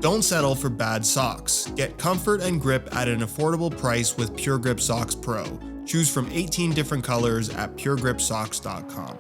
Don't settle for bad socks. Get comfort and grip at an affordable price with Pure Grip Socks Pro. Choose from 18 different colors at puregripsocks.com.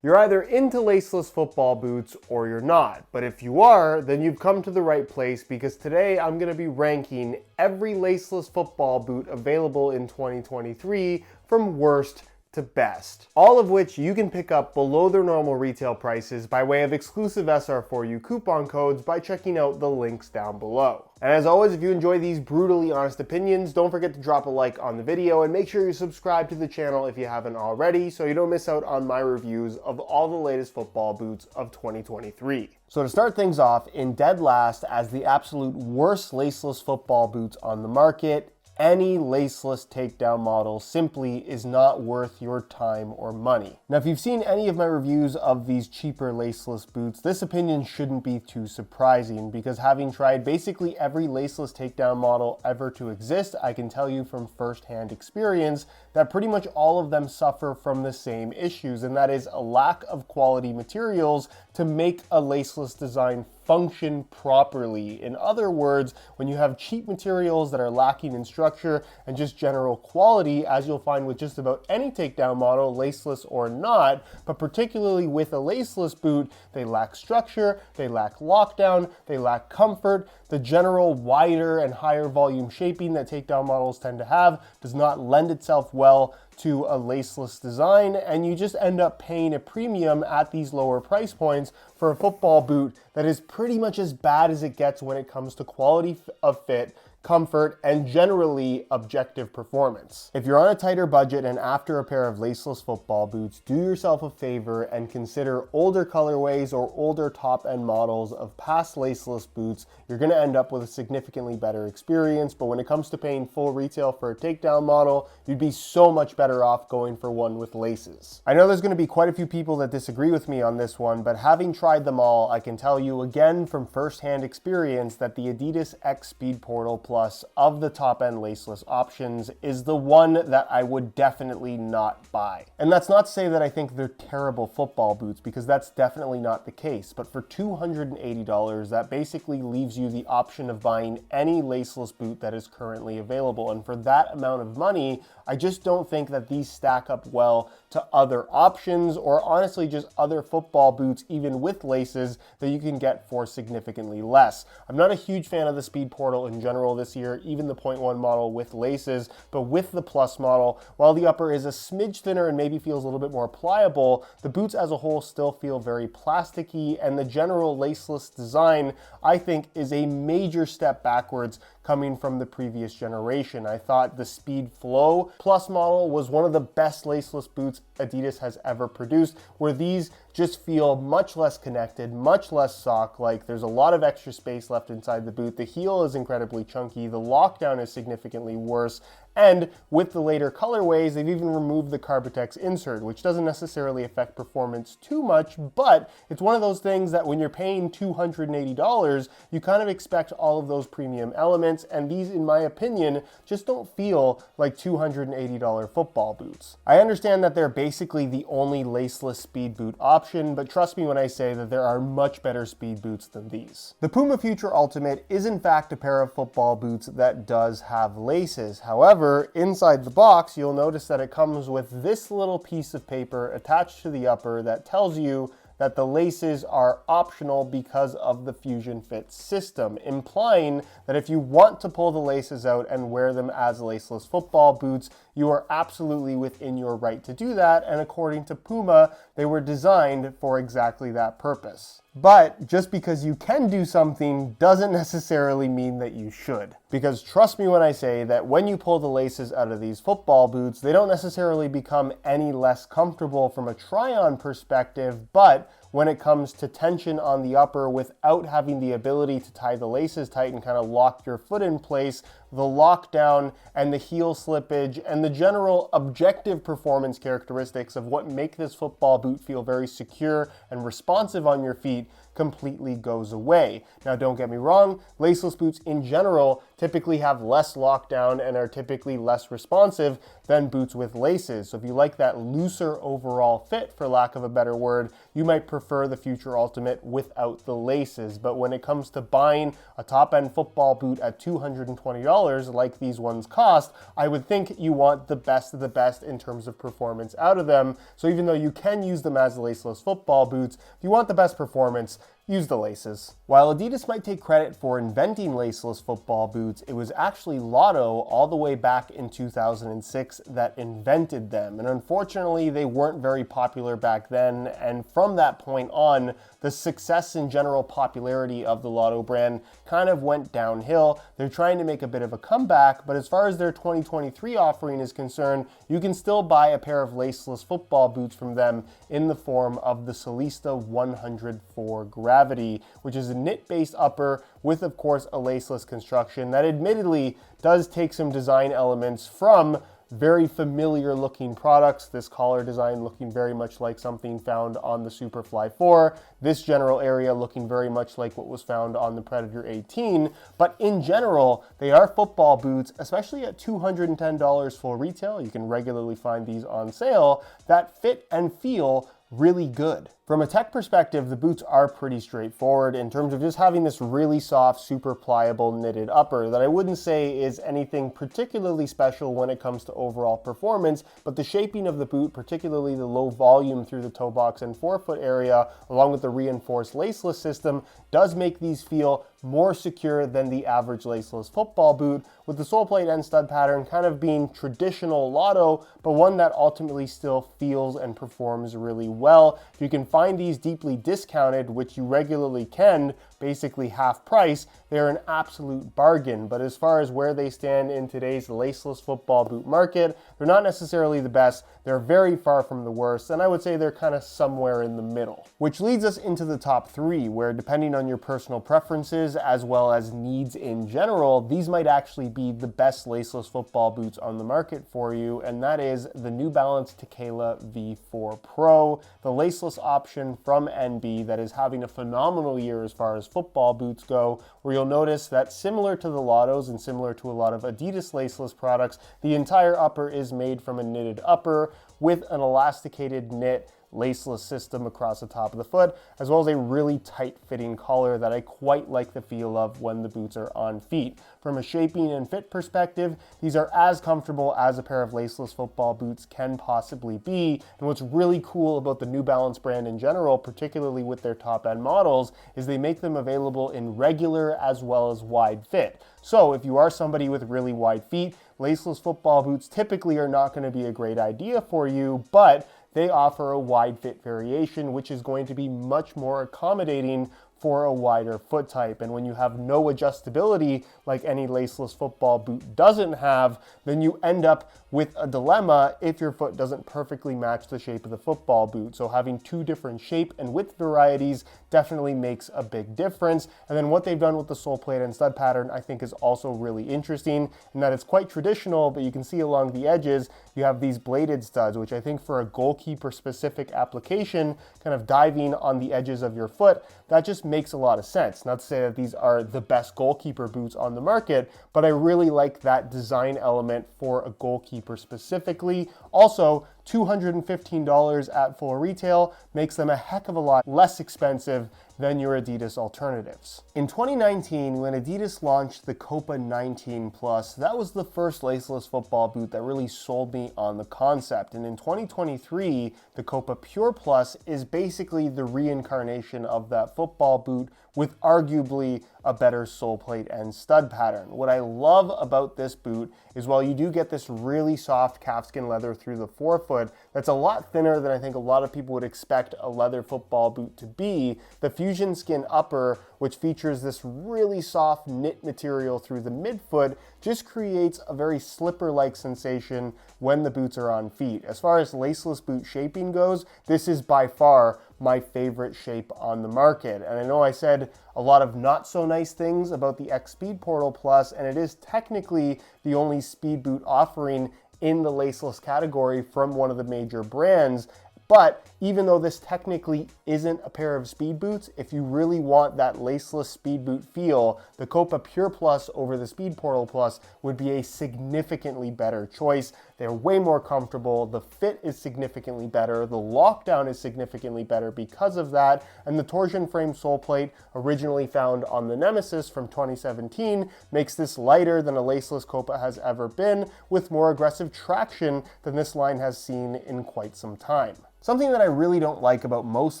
You're either into laceless football boots or you're not, but if you are, then you've come to the right place because today I'm going to be ranking every laceless football boot available in 2023 from worst to best, all of which you can pick up below their normal retail prices by way of exclusive SR4U coupon codes by checking out the links down below. And as always, if you enjoy these brutally honest opinions, don't forget to drop a like on the video and make sure you subscribe to the channel if you haven't already so you don't miss out on my reviews of all the latest football boots of 2023. So to start things off, in dead last as the absolute worst laceless football boots on the market, any laceless takedown model simply is not worth your time or money. Now, if you've seen any of my reviews of these cheaper laceless boots, this opinion shouldn't be too surprising because having tried basically every laceless takedown model ever to exist, I can tell you from firsthand experience that pretty much all of them suffer from the same issues, and that is a lack of quality materials to make a laceless design function properly. In other words, when you have cheap materials that are lacking in structure and just general quality, as you'll find with just about any takedown model, laceless or not, but particularly with a laceless boot, they lack structure, they lack lockdown, they lack comfort. The general wider and higher volume shaping that takedown models tend to have does not lend itself well to a laceless design, and you just end up paying a premium at these lower price points for a football boot that is pretty much as bad as it gets when it comes to quality of fit, comfort, and generally objective performance. If you're on a tighter budget and after a pair of laceless football boots, do yourself a favor and consider older colorways or older top-end models of past laceless boots. You're gonna end up with a significantly better experience, but when it comes to paying full retail for a takedown model, you'd be so much better off going for one with laces. I know there's gonna be quite a few people that disagree with me on this one, but having tried them all, I can tell you again from firsthand experience that the Adidas X Speedportal Plus of the top-end laceless options is the one that I would definitely not buy. And that's not to say that I think they're terrible football boots, because that's definitely not the case. But for $280, that basically leaves you the option of buying any laceless boot that is currently available. And for that amount of money, I just don't think that these stack up well to other options, or honestly just other football boots, even with laces, that you can get for significantly less. I'm not a huge fan of the Speedportal in general this year, even the 0.1 model with laces, but with the Plus model, while the upper is a smidge thinner and maybe feels a little bit more pliable, the boots as a whole still feel very plasticky, and the general laceless design, I think, is a major step backwards coming from the previous generation. I thought the Speed Flow Plus model was one of the best laceless boots Adidas has ever produced, where these just feel much less connected, much less sock-like. There's a lot of extra space left inside the boot. The heel is incredibly chunky. The lockdown is significantly worse. And with the later colorways, they've even removed the Carbotex insert, which doesn't necessarily affect performance too much, but it's one of those things that when you're paying $280, you kind of expect all of those premium elements, and these, in my opinion, just don't feel like $280 football boots. I understand that they're basically the only laceless speed boot option, but trust me when I say that there are much better speed boots than these. The Puma Future Ultimate is in fact a pair of football boots that does have laces. However, inside the box, you'll notice that it comes with this little piece of paper attached to the upper that tells you that the laces are optional because of the Fusion Fit system, implying that if you want to pull the laces out and wear them as laceless football boots, you are absolutely within your right to do that, and according to Puma, they were designed for exactly that purpose. But just because you can do something doesn't necessarily mean that you should. Because trust me when I say that when you pull the laces out of these football boots, they don't necessarily become any less comfortable from a try-on perspective, but when it comes to tension on the upper without having the ability to tie the laces tight and kind of lock your foot in place, the lockdown and the heel slippage and the general objective performance characteristics of what make this football boot feel very secure and responsive on your feet completely goes away. Now, don't get me wrong, laceless boots in general typically have less lockdown and are typically less responsive than boots with laces. So if you like that looser overall fit, for lack of a better word, you might prefer the Future Ultimate without the laces. But when it comes to buying a top-end football boot at $220 like these ones cost, I would think you want the best of the best in terms of performance out of them. So even though you can use them as laceless football boots, if you want the best performance, use the laces. While Adidas might take credit for inventing laceless football boots, it was actually Lotto all the way back in 2006 that invented them. And unfortunately, they weren't very popular back then. And from that point on, the success and general popularity of the Lotto brand kind of went downhill. They're trying to make a bit of a comeback, but as far as their 2023 offering is concerned, you can still buy a pair of laceless football boots from them in the form of the Solista 104 Gravity, which is a knit-based upper with, of course, a laceless construction that admittedly does take some design elements from very familiar looking products. This collar design looking very much like something found on the Superfly 4. This general area looking very much like what was found on the Predator 18. But in general, they are football boots, especially at $210 full retail. You can regularly find these on sale that fit and feel really good. From a tech perspective, the boots are pretty straightforward in terms of just having this really soft, super pliable knitted upper that I wouldn't say is anything particularly special when it comes to overall performance, but the shaping of the boot, particularly the low volume through the toe box and forefoot area, along with the reinforced laceless system, does make these feel more secure than the average laceless football boot, with the sole plate and stud pattern kind of being traditional Lotto, but one that ultimately still feels and performs really well. If you can find these deeply discounted, which you regularly can, basically half price, they're an absolute bargain. But as far as where they stand in today's laceless football boot market, they're not necessarily the best. They're very far from the worst, and I would say they're kind of somewhere in the middle. Which leads us into the top three, where depending on your personal preferences as well as needs in general, these might actually be the best laceless football boots on the market for you, and that is the New Balance Tekela V4 Pro, the laceless option from NB that is having a phenomenal year as far as football boots go, where you'll notice that similar to the Lottos and similar to a lot of Adidas laceless products, the entire upper is made from a knitted upper with an elasticated knit laceless system across the top of the foot, as well as a really tight fitting collar that I quite like the feel of when the boots are on feet. From a shaping and fit perspective, these are as comfortable as a pair of laceless football boots can possibly be. And what's really cool about the New Balance brand in general, particularly with their top end models, is they make them available in regular as well as wide fit. So if you are somebody with really wide feet, laceless football boots typically are not going to be a great idea for you, but they offer a wide fit variation, which is going to be much more accommodating for a wider foot type. And when you have no adjustability like any laceless football boot doesn't have, then you end up with a dilemma if your foot doesn't perfectly match the shape of the football boot. So having two different shape and width varieties definitely makes a big difference. And then what they've done with the sole plate and stud pattern I think is also really interesting, in that it's quite traditional, but you can see along the edges you have these bladed studs, which I think for a goalkeeper specific application, kind of diving on the edges of your foot, that just makes a lot of sense. Not to say that these are the best goalkeeper boots on the market, but I really like that design element for a goalkeeper specifically. Also, $215 at full retail makes them a heck of a lot less expensive than your Adidas alternatives. In 2019, when Adidas launched the Copa 19 Plus, that was the first laceless football boot that really sold me on the concept. And in 2023, the Copa Pure Plus is basically the reincarnation of that football boot with arguably a better sole plate and stud pattern. What I love about this boot is while you do get this really soft calfskin leather through the forefoot, that's a lot thinner than I think a lot of people would expect a leather football boot to be. The Fusion Skin upper, which features this really soft knit material through the midfoot, just creates a very slipper-like sensation when the boots are on feet. As far as laceless boot shaping goes, this is by far my favorite shape on the market. And I know I said a lot of not so nice things about the X Speedportal Plus, and it is technically the only speed boot offering in the laceless category from one of the major brands. But even though this technically isn't a pair of speed boots, if you really want that laceless speed boot feel, the Copa Pure Plus over the Speedportal Plus would be a significantly better choice. They're way more comfortable, the fit is significantly better, the lockdown is significantly better because of that, and the torsion frame sole plate, originally found on the Nemesis from 2017, makes this lighter than a laceless Copa has ever been, with more aggressive traction than this line has seen in quite some time. Something that I really don't like about most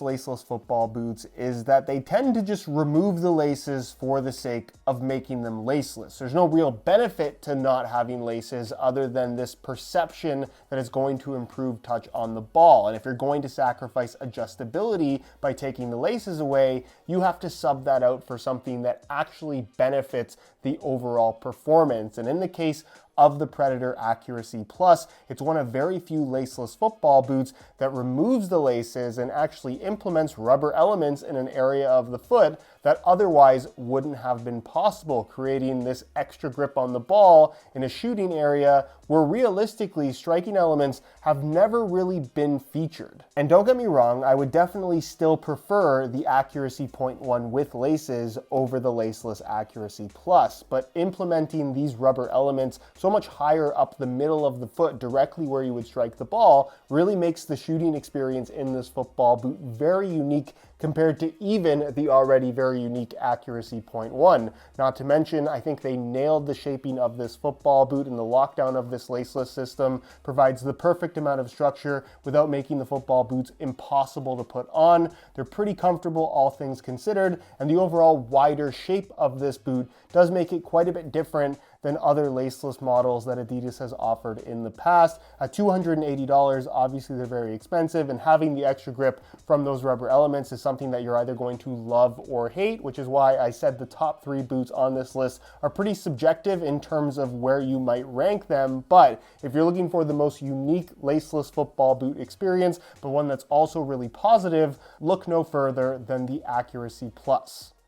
laceless football boots is that they tend to just remove the laces for the sake of making them laceless. There's no real benefit to not having laces other than this perception that it's going to improve touch on the ball. And if you're going to sacrifice adjustability by taking the laces away, you have to sub that out for something that actually benefits the overall performance. And in the case of the Predator Accuracy Plus, it's one of very few laceless football boots that removes the laces and actually implements rubber elements in an area of the foot that otherwise wouldn't have been possible, creating this extra grip on the ball in a shooting area where realistically striking elements have never really been featured. And don't get me wrong, I would definitely still prefer the Accuracy Point 1 with laces over the laceless Accuracy Plus, but implementing these rubber elements so much higher up the middle of the foot, directly where you would strike the ball, really makes the shooting experience in this football boot very unique compared to even the already very unique Accuracy Point 1. Not to mention, I think they nailed the shaping of this football boot, and the lockdown of this laceless system provides the perfect amount of structure without making the football boots impossible to put on. They're pretty comfortable, all things considered, and the overall wider shape of this boot does make it quite a bit different than other laceless models that Adidas has offered in the past. At $280, obviously they're very expensive, and having the extra grip from those rubber elements is something that you're either going to love or hate, which is why I said the top 3 boots on this list are pretty subjective in terms of where you might rank them. But if you're looking for the most unique laceless football boot experience, but one that's also really positive, look no further than the Accuracy Plus.